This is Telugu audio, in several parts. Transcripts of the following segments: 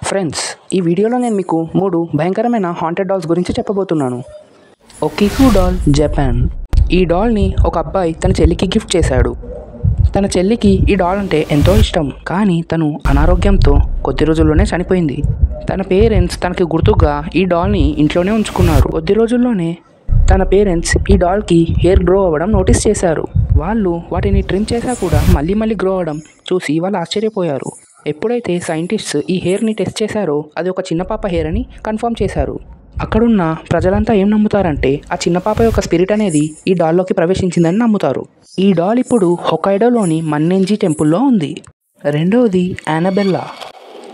ఫ్రెండ్స్, ఈ వీడియోలో నేను మీకు 3 భయంకరమైన హాంటెడ్ డాల్స్ గురించి చెప్పబోతున్నాను. ఒకికు డాల్, జపాన్. ఈ డాల్ని ఒక అబ్బాయి తన చెల్లికి గిఫ్ట్ చేశాడు. తన చెల్లికి ఈ డాల్ అంటే ఎంతో ఇష్టం, కానీ తను అనారోగ్యంతో కొద్ది రోజుల్లోనే చనిపోయింది. తన పేరెంట్స్ తనకి గుర్తుగా ఈ డాల్ని ఇంట్లోనే ఉంచుకున్నారు. కొద్ది రోజుల్లోనే తన పేరెంట్స్ ఈ డాల్కి హెయిర్ గ్రో అవ్వడం నోటీస్ చేశారు. వాళ్ళు వాటిని ట్రిమ్ చేశా కూడా మళ్ళీ గ్రో అవ్వడం చూసి వాళ్ళు ఆశ్చర్యపోయారు. ఎప్పుడైతే సైంటిస్ట్స్ ఈ హెయిర్ని టెస్ట్ చేశారో అది ఒక చిన్న పాప హెయిర్ అని కన్ఫర్మ్ చేశారు. అక్కడున్న ప్రజలంతా ఏం నమ్ముతారంటే ఆ చిన్న పాప యొక్క స్పిరిట్ అనేది ఈ డాల్లోకి ప్రవేశించిందని నమ్ముతారు. ఈ డాల్ ఇప్పుడు హొకైడోలోని మన్నెంజీ టెంపుల్లో ఉంది. రెండవది యానబెల్లా.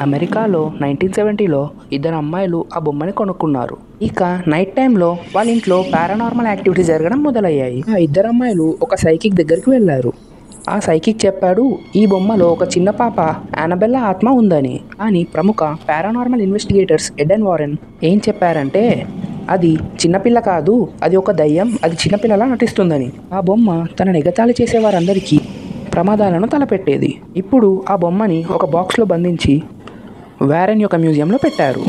అమెరికాలో 1970లో 2 అమ్మాయిలు ఆ బొమ్మని కొనుక్కున్నారు. ఇక నైట్ టైంలో వాళ్ళ ఇంట్లో పారానార్మల్ యాక్టివిటీస్ జరగడం మొదలయ్యాయి. ఆ 2 అమ్మాయిలు ఒక సైకిక్ దగ్గరికి వెళ్ళారు. ఆ సైకిక్ చెప్పాడు ఈ బొమ్మలో ఒక చిన్న పాప యానబెల్లా ఆత్మ ఉందని. కానీ ప్రముఖ paranormal investigators ed and Warren ఏం చెప్పారంటే అది చిన్నపిల్ల కాదు, అది ఒక దయ్యం, అది చిన్నపిల్లలా నటిస్తుందని. ఆ బొమ్మ తనని ఎగతాళి చేసేవారందరికీ ప్రమాదాలను తలపెట్టేది. ఇప్పుడు ఆ బొమ్మని ఒక బాక్స్లో బంధించి వారెన్ యొక్క మ్యూజియంలో పెట్టారు.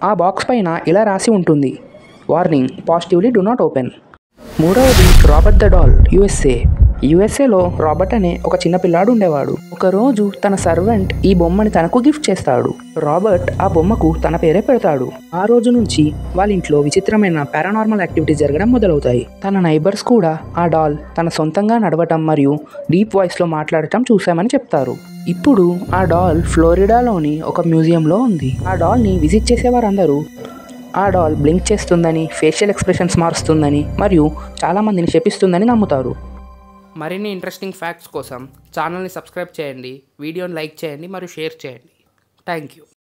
ఆ బాక్స్ పైన ఇలా రాసి ఉంటుంది, warning, positively do not open. మూడవది రాబర్ట్ ద డాల్, యుఎస్ఏలో రాబర్ట్ అనే ఒక చిన్న పిల్లాడు ఉండేవాడు. ఒకరోజు తన సర్వెంట్ ఈ బొమ్మని తనకు గిఫ్ట్ చేస్తాడు. రాబర్ట్ ఆ బొమ్మకు తన పేరే పెడతాడు. ఆ రోజు నుంచి వాళ్ళ ఇంట్లో విచిత్రమైన పారానార్మల్ యాక్టివిటీస్ జరగడం మొదలవుతాయి. తన నైబర్స్ కూడా ఆ డాల్ తన సొంతంగా నడవటం మరియు డీప్ వాయిస్లో మాట్లాడటం చూశామని చెప్తారు. ఇప్పుడు ఆ డాల్ ఫ్లోరిడాలోని ఒక మ్యూజియంలో ఉంది. ఆ డాల్ని విజిట్ చేసేవారందరూ ఆ డాల్ బ్లింక్ చేస్తుందని, ఫేషియల్ ఎక్స్ప్రెషన్స్ మారుస్తుందని మరియు చాలామందిని శపిస్తుందని నమ్ముతారు. మరిన్ని ఇంట్రెస్టింగ్ ఫ్యాక్ట్స్ కోసం ఛానల్ని సబ్స్క్రైబ్ చేయండి, వీడియోని లైక్ చేయండి మరియు షేర్ చేయండి. Thank you.